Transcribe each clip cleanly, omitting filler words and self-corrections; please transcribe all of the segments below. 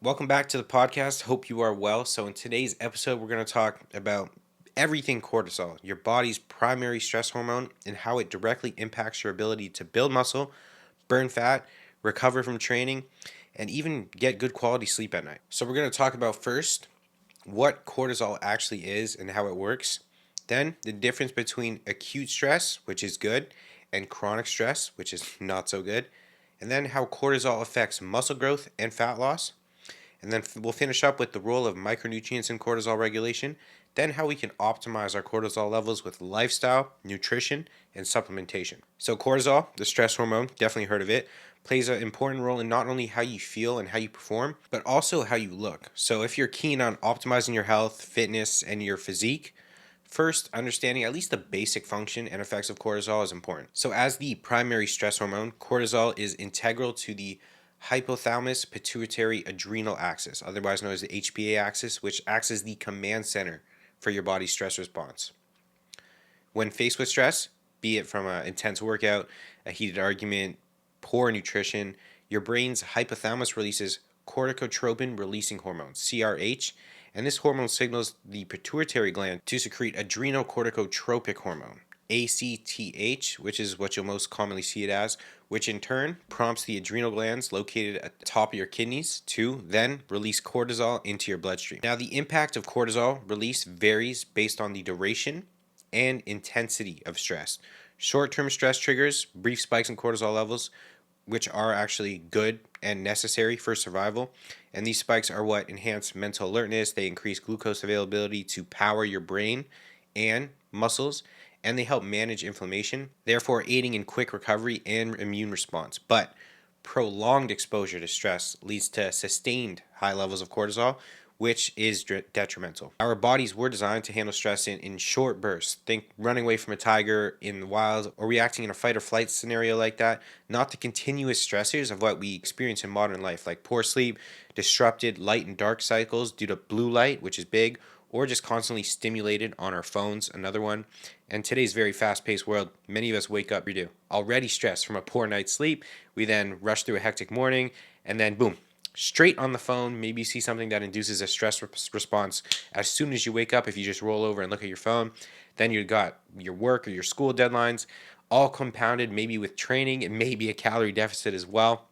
Welcome back to the podcast. Hope you are well. So, in today's episode, we're going to talk about everything cortisol, your body's primary stress hormone, and how it directly impacts your ability to build muscle, burn fat, recover from training, and even get good quality sleep at night. So, we're going to talk about first what cortisol actually is and how it works, then the difference between acute stress, which is good, and chronic stress, which is not so good, and then how cortisol affects muscle growth and fat loss. And then we'll finish up with the role of micronutrients in cortisol regulation, then how we can optimize our cortisol levels with lifestyle, nutrition, and supplementation. So, cortisol, the stress hormone, definitely heard of it, plays an important role in not only how you feel and how you perform, but also how you look. So, if you're keen on optimizing your health, fitness, and your physique, first, understanding at least the basic function and effects of cortisol is important. So, as the primary stress hormone, cortisol is integral to the hypothalamus pituitary adrenal axis, otherwise known as the HPA axis, which acts as the command center for your body's stress response. When faced with stress, be it from an intense workout, a heated argument, poor nutrition, your brain's hypothalamus releases corticotropin releasing hormone, CRH, and this hormone signals the pituitary gland to secrete adrenocorticotropic hormone, ACTH, which is what you'll most commonly see it as, which in turn prompts the adrenal glands located at the top of your kidneys to then release cortisol into your bloodstream. Now, the impact of cortisol release varies based on the duration and intensity of stress. Short-term stress triggers brief spikes in cortisol levels, which are actually good and necessary for survival. And these spikes are what enhance mental alertness. They increase glucose availability to power your brain and muscles, and they help manage inflammation, therefore aiding in quick recovery and immune response. But prolonged exposure to stress leads to sustained high levels of cortisol, which is detrimental. Our bodies were designed to handle stress in short bursts. Think running away from a tiger in the wild or reacting in a fight or flight scenario like that, not the continuous stressors of what we experience in modern life, like poor sleep, disrupted light and dark cycles due to blue light, which is big, or just constantly stimulated on our phones, another one. And today's very fast-paced world, many of us wake up, we do, already stressed from a poor night's sleep. We then rush through a hectic morning, and then boom, straight on the phone. Maybe you see something that induces a stress response as soon as you wake up. If you just roll over and look at your phone, then you got your work or your school deadlines, all compounded maybe with training and maybe a calorie deficit as well.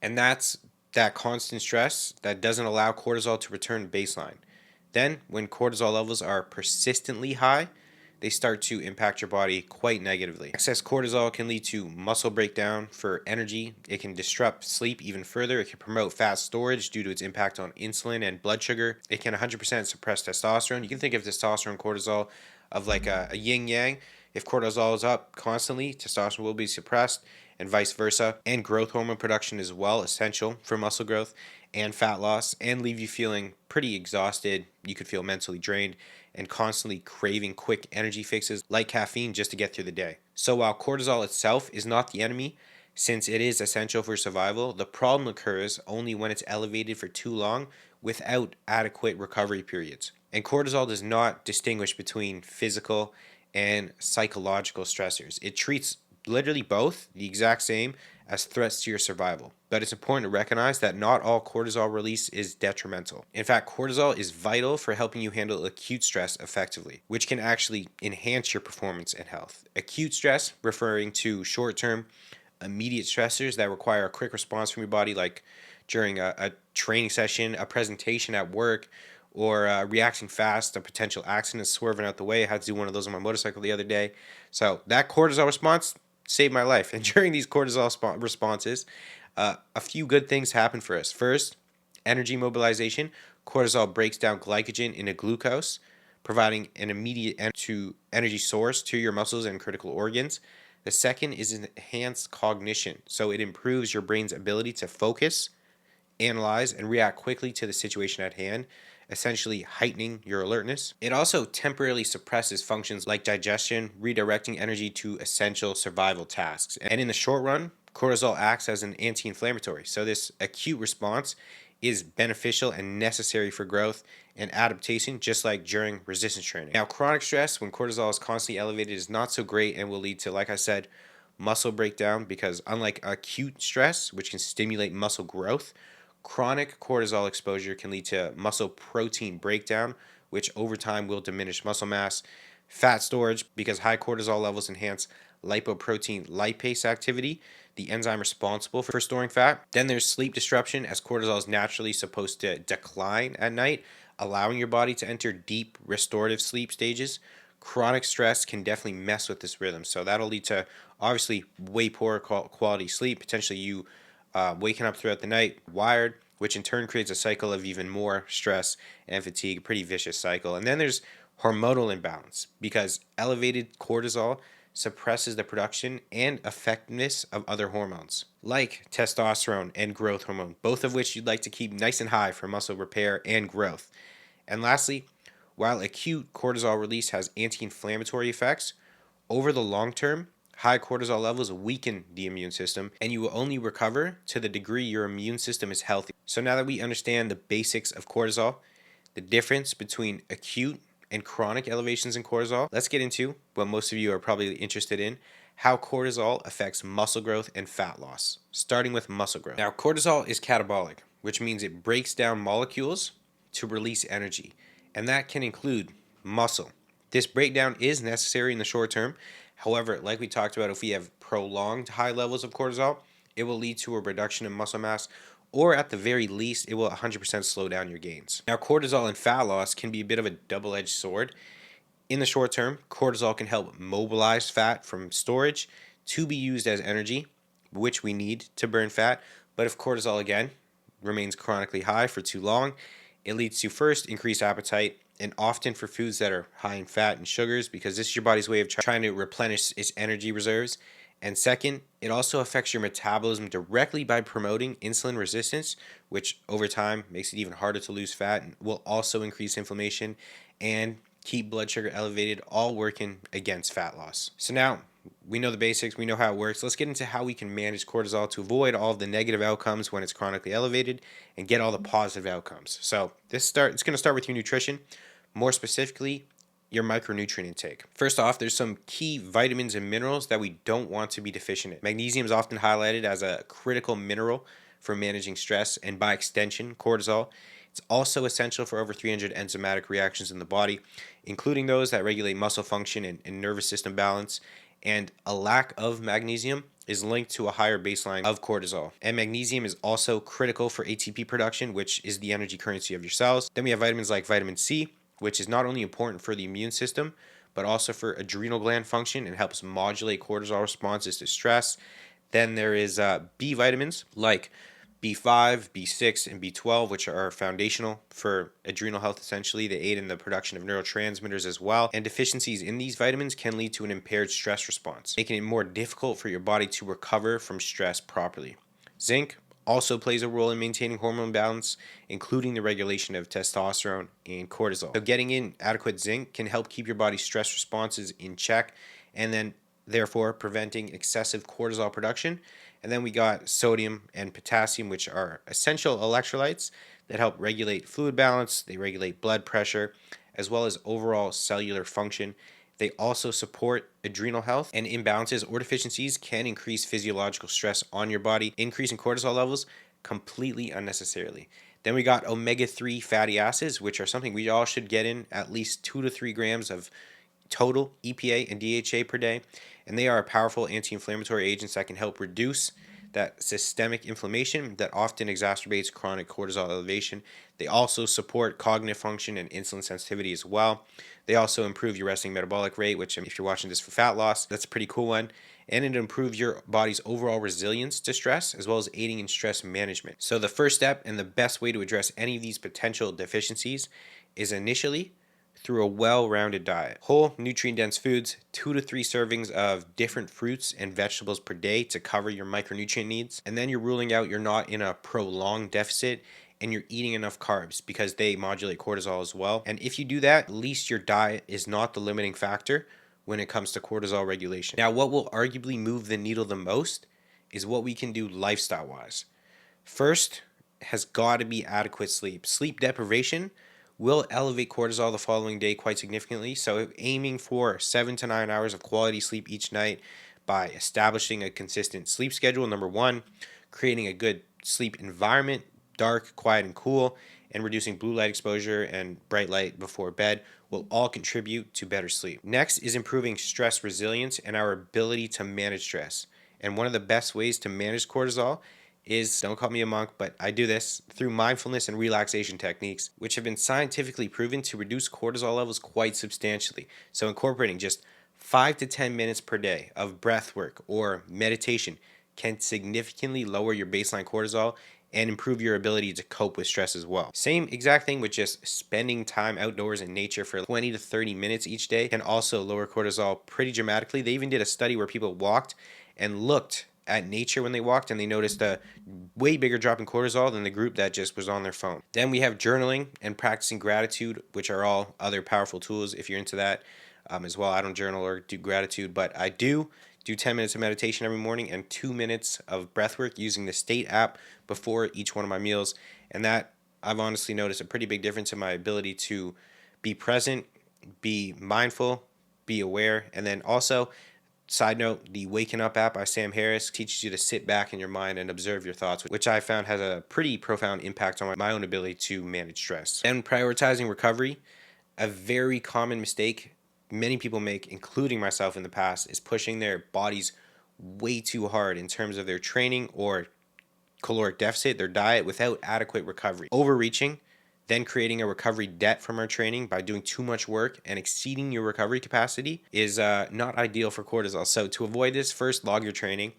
And that's that constant stress that doesn't allow cortisol to return to baseline. Then, when cortisol levels are persistently high, they start to impact your body quite negatively. Excess cortisol can lead to muscle breakdown for energy. It can disrupt sleep even further. It can promote fat storage due to its impact on insulin and blood sugar. It can 100% suppress testosterone. You can think of testosterone and cortisol of like a yin yang. If cortisol is up constantly, testosterone will be suppressed, and vice versa. And growth hormone production is well essential for muscle growth and fat loss, and leave you feeling pretty exhausted. You could feel mentally drained and constantly craving quick energy fixes like caffeine just to get through the day. So while cortisol itself is not the enemy, since it is essential for survival, the problem occurs only when it's elevated for too long without adequate recovery periods. And cortisol does not distinguish between physical and psychological stressors. It treats literally both the exact same as threats to your survival. But it's important to recognize that not all cortisol release is detrimental. In fact, cortisol is vital for helping you handle acute stress effectively, which can actually enhance your performance and health. Acute stress, referring to short-term, immediate stressors that require a quick response from your body, like during a training session, a presentation at work, or reacting fast, a potential accident, swerving out the way. I had to do one of those on my motorcycle the other day. So that cortisol response saved my life. And during these cortisol responses, a few good things happen for us. First, energy mobilization. Cortisol breaks down glycogen into glucose, providing an immediate energy source to your muscles and critical organs. The second is enhanced cognition. So it improves your brain's ability to focus, analyze, and react quickly to the situation at hand, essentially heightening your alertness. It also temporarily suppresses functions like digestion, redirecting energy to essential survival tasks. And in the short run, cortisol acts as an anti-inflammatory. So this acute response is beneficial and necessary for growth and adaptation, just like during resistance training. Now, chronic stress, when cortisol is constantly elevated, is not so great and will lead to, like I said, muscle breakdown, because unlike acute stress, which can stimulate muscle growth, Chronic cortisol exposure can lead to muscle protein breakdown, which over time will diminish muscle mass, fat storage, because high cortisol levels enhance lipoprotein lipase activity, the enzyme responsible for storing fat. Then there's sleep disruption, as cortisol is naturally supposed to decline at night, allowing your body to enter deep restorative sleep stages. Chronic stress can definitely mess with this rhythm. So that'll lead to obviously way poorer quality sleep, potentially you waking up throughout the night wired, which in turn creates a cycle of even more stress and fatigue, a pretty vicious cycle. And then there's hormonal imbalance, because elevated cortisol suppresses the production and effectiveness of other hormones like testosterone and growth hormone, both of which you'd like to keep nice and high for muscle repair and growth. And lastly, while acute cortisol release has anti-inflammatory effects, over the long term, high cortisol levels weaken the immune system, and you will only recover to the degree your immune system is healthy. So now that we understand the basics of cortisol, the difference between acute and chronic elevations in cortisol, let's get into what most of you are probably interested in: how cortisol affects muscle growth and fat loss. Starting with muscle growth. Now, cortisol is catabolic, which means it breaks down molecules to release energy, and that can include muscle. This breakdown is necessary in the short term. However, like we talked about, if we have prolonged high levels of cortisol, it will lead to a reduction in muscle mass, or at the very least, it will 100% slow down your gains. Now, cortisol and fat loss can be a bit of a double-edged sword. In the short term, cortisol can help mobilize fat from storage to be used as energy, which we need to burn fat. But if cortisol, again, remains chronically high for too long, it leads to, first, increased appetite, and often for foods that are high in fat and sugars, because this is your body's way of trying to replenish its energy reserves. And second, it also affects your metabolism directly by promoting insulin resistance, which over time makes it even harder to lose fat and will also increase inflammation and keep blood sugar elevated, all working against fat loss. So now we know the basics, we know how it works. Let's get into how we can manage cortisol to avoid all of the negative outcomes when it's chronically elevated and get all the positive outcomes. So it's going to start with your nutrition, more specifically your micronutrient intake. First off, there's some key vitamins and minerals that we don't want to be deficient in. Magnesium is often highlighted as a critical mineral for managing stress and, by extension, cortisol. It's also essential for over 300 enzymatic reactions in the body, including those that regulate muscle function and nervous system balance. And a lack of magnesium is linked to a higher baseline of cortisol. And magnesium is also critical for ATP production, which is the energy currency of your cells. Then we have vitamins like vitamin C, which is not only important for the immune system, but also for adrenal gland function and helps modulate cortisol responses to stress. Then there is B vitamins like B5, B6, and B12, which are foundational for adrenal health essentially. They aid in the production of neurotransmitters as well. And deficiencies in these vitamins can lead to an impaired stress response, making it more difficult for your body to recover from stress properly. Zinc also plays a role in maintaining hormone balance, including the regulation of testosterone and cortisol. So getting in adequate zinc can help keep your body's stress responses in check, and then therefore preventing excessive cortisol production. And then we got sodium and potassium, which are essential electrolytes that help regulate fluid balance. They regulate blood pressure, as well as overall cellular function. They also support adrenal health, and imbalances or deficiencies can increase physiological stress on your body, increasing cortisol levels completely unnecessarily. Then we got omega-3 fatty acids, which are something we all should get in at least 2 to 3 grams of total EPA and DHA per day. And they are powerful anti-inflammatory agents that can help reduce that systemic inflammation that often exacerbates chronic cortisol elevation. They also support cognitive function and insulin sensitivity as well. They also improve your resting metabolic rate, which, if you're watching this for fat loss, that's a pretty cool one. And it improves your body's overall resilience to stress, as well as aiding in stress management. So the first step and the best way to address any of these potential deficiencies is initially through a well-rounded diet. Whole, nutrient-dense foods, 2 to 3 servings of different fruits and vegetables per day to cover your micronutrient needs. And then you're ruling out you're not in a prolonged deficit and you're eating enough carbs, because they modulate cortisol as well. And if you do that, at least your diet is not the limiting factor when it comes to cortisol regulation. Now, what will arguably move the needle the most is what we can do lifestyle-wise. First has got to be adequate sleep. Sleep deprivation will elevate cortisol the following day quite significantly. So aiming for 7 to 9 hours of quality sleep each night by establishing a consistent sleep schedule, number one, creating a good sleep environment, dark, quiet, and cool, and reducing blue light exposure and bright light before bed will all contribute to better sleep. Next is improving stress resilience and our ability to manage stress. And one of the best ways to manage cortisol is, don't call me a monk, but I do this through mindfulness and relaxation techniques, which have been scientifically proven to reduce cortisol levels quite substantially. So, incorporating just 5 to 10 minutes per day of breath work or meditation can significantly lower your baseline cortisol and improve your ability to cope with stress as well. Same exact thing with just spending time outdoors in nature for 20 to 30 minutes each day can also lower cortisol pretty dramatically. They even did a study where people walked and looked at nature when they walked, and they noticed a way bigger drop in cortisol than the group that just was on their phone. Then we have journaling and practicing gratitude, which are all other powerful tools if you're into that as well. I don't journal or do gratitude, but I do 10 minutes of meditation every morning and 2 minutes of breath work using the State app before each one of my meals. And that, I've honestly noticed a pretty big difference in my ability to be present, be mindful, be aware. And then also, side note, the Waking Up app by Sam Harris teaches you to sit back in your mind and observe your thoughts, which I found has a pretty profound impact on my own ability to manage stress. Then prioritizing recovery, a very common mistake many people make, including myself in the past, is pushing their bodies way too hard in terms of their training or caloric deficit, their diet, without adequate recovery. Overreaching, then creating a recovery debt from our training by doing too much work and exceeding your recovery capacity is not ideal for cortisol. So to avoid this, first log your training,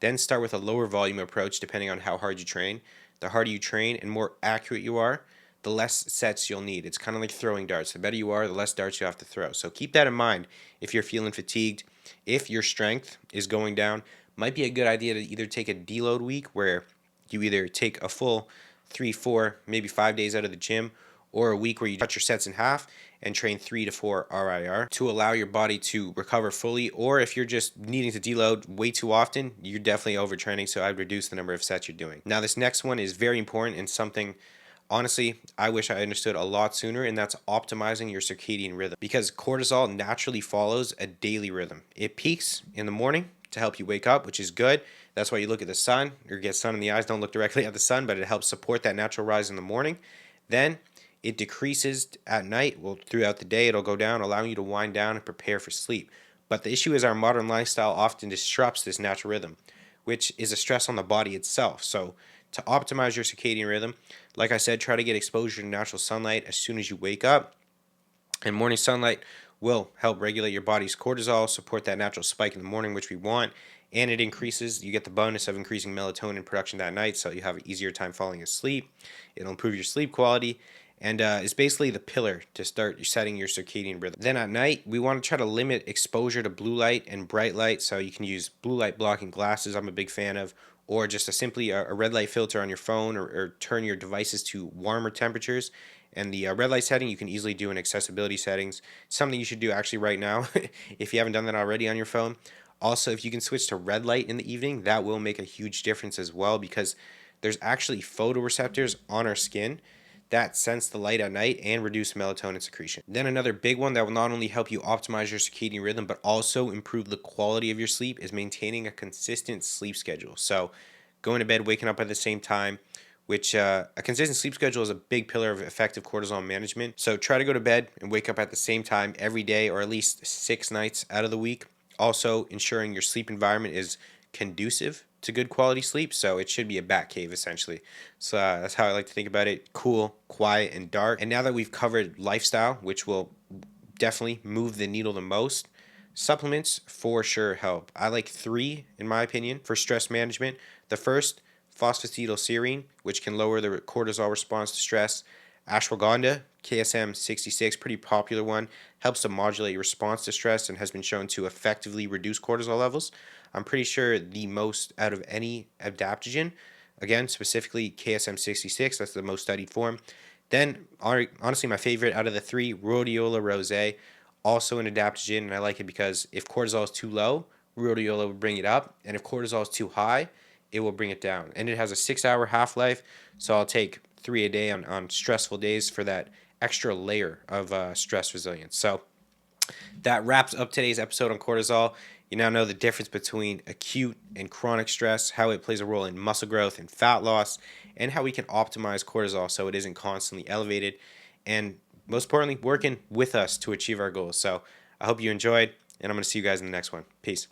then start with a lower volume approach depending on how hard you train. The harder you train and more accurate you are, the less sets you'll need. It's kind of like throwing darts. The better you are, the less darts you have to throw. So keep that in mind if you're feeling fatigued. If your strength is going down, might be a good idea to either take a deload week where you either take a full 3, 4, maybe 5 days out of the gym, or a week where you cut your sets in half and train 3 to 4 RIR to allow your body to recover fully. Or if you're just needing to deload way too often, you're definitely overtraining, so I'd reduce the number of sets you're doing. Now, this next one is very important and something, honestly, I wish I understood a lot sooner, and that's optimizing your circadian rhythm, because cortisol naturally follows a daily rhythm. It peaks in the morning to help you wake up, which is good. That's why you look at the sun or get sun in the eyes. Don't look directly at the sun, but it helps support that natural rise in the morning. Then it decreases at night. Well, throughout the day, it'll go down, allowing you to wind down and prepare for sleep. But the issue is our modern lifestyle often disrupts this natural rhythm, which is a stress on the body itself. So to optimize your circadian rhythm, like I said, try to get exposure to natural sunlight as soon as you wake up. And morning sunlight will help regulate your body's cortisol, support that natural spike in the morning, which we want. And it increases, you get the bonus of increasing melatonin production that night, so you have an easier time falling asleep. It'll improve your sleep quality, and it's basically the pillar to start setting your circadian rhythm. Then at night, we want to try to limit exposure to blue light and bright light, so you can use blue light blocking glasses, I'm a big fan of, or just simply a red light filter on your phone, or turn your devices to warmer temperatures. And the red light setting you can easily do in accessibility settings, something you should do actually right now if you haven't done that already on your phone. Also, if you can switch to red light in the evening, that will make a huge difference as well, because there's actually photoreceptors on our skin that sense the light at night and reduce melatonin secretion. Then another big one that will not only help you optimize your circadian rhythm, but also improve the quality of your sleep is maintaining a consistent sleep schedule. So going to bed, waking up at the same time, which a consistent sleep schedule is a big pillar of effective cortisol management. So try to go to bed and wake up at the same time every day, or at least 6 nights out of the week. Also, ensuring your sleep environment is conducive to good quality sleep. So it should be a Batcave, essentially. So that's how I like to think about it. Cool, quiet, and dark. And now that we've covered lifestyle, which will definitely move the needle the most, supplements for sure help. I like 3, in my opinion, for stress management. The first, phosphatidylserine, which can lower the cortisol response to stress. Ashwagandha, KSM 66, pretty popular one, helps to modulate your response to stress and has been shown to effectively reduce cortisol levels. I'm pretty sure the most out of any adaptogen, again, specifically KSM 66, that's the most studied form. Then, honestly, my favorite out of the 3, rhodiola rosé, also an adaptogen, and I like it because if cortisol is too low, rhodiola will bring it up, and if cortisol is too high, it will bring it down. And it has a 6-hour half-life, so I'll take 3 a day on stressful days for that extra layer of stress resilience. So that wraps up today's episode on cortisol. You now know the difference between acute and chronic stress, how it plays a role in muscle growth and fat loss, and how we can optimize cortisol so it isn't constantly elevated, and most importantly, working with us to achieve our goals. So I hope you enjoyed, and I'm going to see you guys in the next one. Peace.